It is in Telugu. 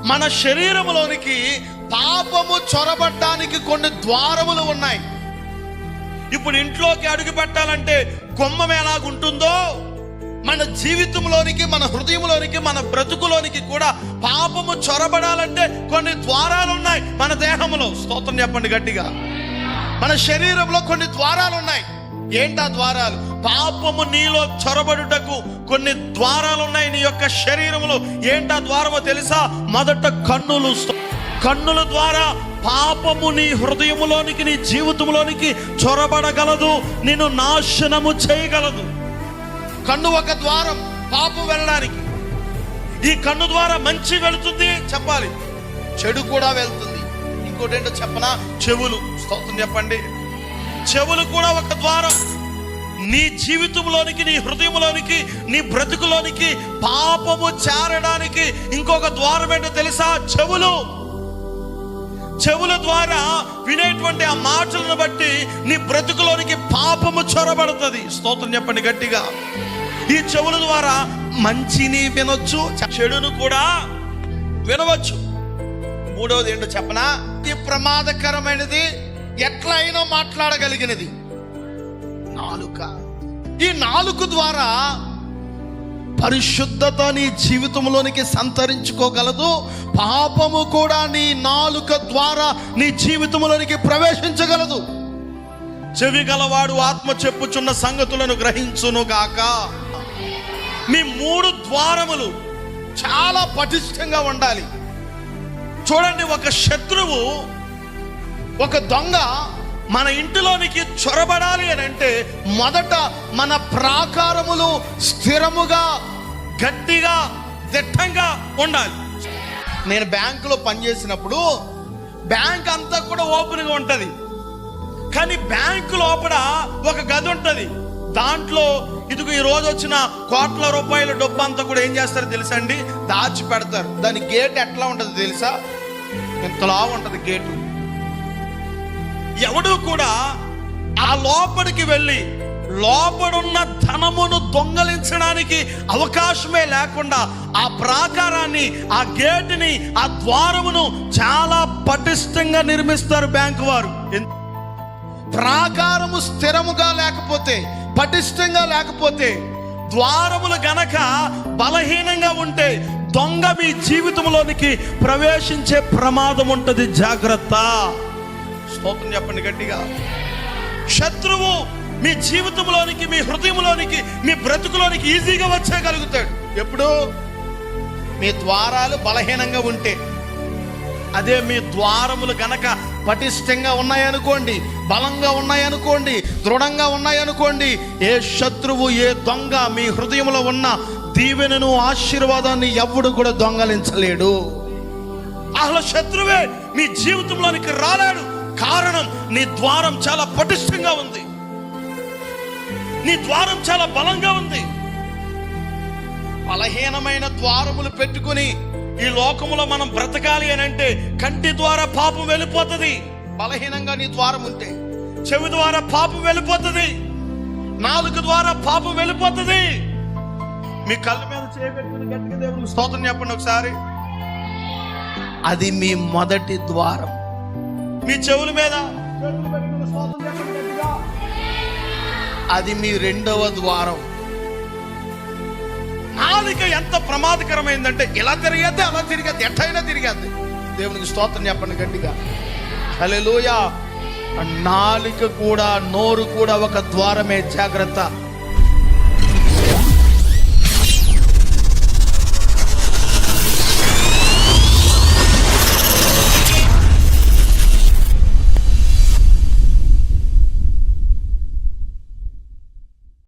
మన శరీరంలోనికి పాపము చొరబడ్డానికి కొన్ని ద్వారములు ఉన్నాయి. ఇప్పుడు ఇంట్లోకి అడుగు పెట్టాలంటే గుమ్మం ఎలాగుంటుందో మన జీవితంలోనికి, మన హృదయంలోనికి, మన బ్రతుకులోనికి కూడా పాపము చొరబడాలంటే కొన్ని ద్వారాలు ఉన్నాయి మన దేహంలో. స్తోత్రం చెప్పండి గట్టిగా. మన శరీరంలో కొన్ని ద్వారాలు ఉన్నాయి. ఏంటా ద్వారాలు? పాపము నీలో చొరబడుటకు కొన్ని ద్వారాలు ఉన్నాయి నీ యొక్క శరీరంలో. ఏంటా ద్వారమో తెలుసా? మొదట కన్నులు. కన్నుల ద్వారా పాపము నీ హృదయములోనికి, నీ జీవితంలోనికి చొరబడగలదు, నిన్ను నాశనము చేయగలదు. కన్ను ఒక ద్వారం పాపం వెళ్ళడానికి. ఈ కన్ను ద్వారా మంచి వెళుతుంది చెప్పాలి, చెడు కూడా వెళ్తుంది. ఇంకోటి ఏంటో చెప్పనా? చెవులు. స్తోత్రం చెప్పండి. చెవులు కూడా ఒక ద్వారం. నీ జీవితంలోనికి, నీ హృదయంలోనికి, నీ బ్రతుకులోనికి పాపము చేరడానికి ఇంకొక ద్వారం ఏంటో తెలుసా? చెవులు. చెవుల ద్వారా వినేటువంటి ఆ మాటలను బట్టి నీ బ్రతుకులోనికి పాపము చొరబడుతుంది. స్తోత్రం చెప్పండి గట్టిగా. ఈ చెవుల ద్వారా మంచిని వినొచ్చు, చెడును కూడా వినవచ్చు. మూడవది ఏంటో చెప్పనా? ఈ ప్రమాదకరమైనది, ఎట్లయినా మాట్లాడగలిగినది నాలుక. ఈ నాలుక ద్వారా పరిశుద్ధత నీ జీవితంలోనికి సంతరించుకోగలదు. పాపము కూడా నీ నాలుక ద్వారా నీ జీవితంలోనికి ప్రవేశించగలదు. చెవి గలవాడు ఆత్మ చెప్పుచున్న సంగతులను గ్రహించును గాక. మీ మూడు ద్వారములు చాలా పటిష్టంగా ఉండాలి. చూడండి, ఒక శత్రువు, ఒక దొంగ మన ఇంటిలోనికి చొరబడాలి అని అంటే మొదట మన ప్రాకారములు స్థిరముగా, గట్టిగా, దిట్టంగా ఉండాలి. నేను బ్యాంకులో పనిచేసినప్పుడు బ్యాంక్ అంతా కూడా ఓపెన్గా ఉంటుంది, కానీ బ్యాంకు లోపల ఒక గది ఉంటుంది. దాంట్లో ఇదిగో ఈ రోజు వచ్చిన కోట్ల రూపాయల డబ్బు అంతా కూడా ఏం చేస్తారో తెలుసా అండి? దాచి పెడతారు. దాని గేట్ ఎట్లా ఉంటుంది తెలుసా? ఇంతలా ఉంటుంది గేటు. ఎవడు కూడా ఆ లోపలికి వెళ్ళి లోపడున్న ధనమును దొంగలించడానికి అవకాశమే లేకుండా ఆ ప్రాకారాన్ని, ఆ గేటుని, ఆ ద్వారమును చాలా పటిష్టంగా నిర్మిస్తారు బ్యాంకు వారు. ప్రాకారము స్థిరముగా లేకపోతే, పటిష్టంగా లేకపోతే, ద్వారములు గనక బలహీనంగా ఉంటే దొంగ మీ జీవితంలోనికి ప్రవేశించే ప్రమాదం ఉంటుంది. జాగ్రత్త. స్తోత్రం చెప్పండి గట్టిగా. శత్రువు మీ జీవితంలోనికి, మీ హృదయంలోనికి, మీ బ్రతుకులోనికి ఈజీగా వచ్చేయగలుగుతాడు. ఎప్పుడు? మీ ద్వారాలు బలహీనంగా ఉంటే. అదే మీ ద్వారములు గనక పటిష్టంగా ఉన్నాయనుకోండి, బలంగా ఉన్నాయనుకోండి, దృఢంగా ఉన్నాయనుకోండి, ఏ శత్రువు, ఏ దొంగ మీ హృదయంలో ఉన్న దీవెనను, ఆశీర్వాదాన్ని ఎవడు కూడా దొంగలించలేడు. అసలు శత్రువే మీ జీవితంలోనికి రాలేడు. కారణం, నీ ద్వారం చాలా పటిష్టంగా ఉంది, నీ ద్వారం చాలా బలంగా ఉంది. బలహీనమైన ద్వారములు పెట్టుకుని ఈ లోకములో మనం బ్రతకాలి అని అంటే కంటి ద్వారా పాపం వెళ్ళిపోతుంది. బలహీనంగా నీ ద్వారం ఉంటే చెవి ద్వారా పాపం వెళ్ళిపోతుంది, నాలుక ద్వారా పాపం వెళ్ళిపోతుంది. మీ కళ్ళ మీద చేయబెట్టుకుని గట్టిగా దేవునికి స్తోత్రం చెప్పండి ఒకసారి. అది మీ మొదటి ద్వారం. మీ చెవుల మీద స్తోత్రం చెప్పండి గట్టిగా. అది మీ రెండవ ద్వారం. నాలుక ఎంత ప్రమాదకరమైందంటే ఇలా తిరిగేద్ది, అలా తిరిగేద్ది, ఎట్టయినా తిరిగేద్ది. దేవునికి స్తోత్రం చెప్పండి గట్టిగా. హల్లెలూయా. నాలుక కూడా, నోరు కూడా ఒక ద్వారమే. జాగ్రత్త.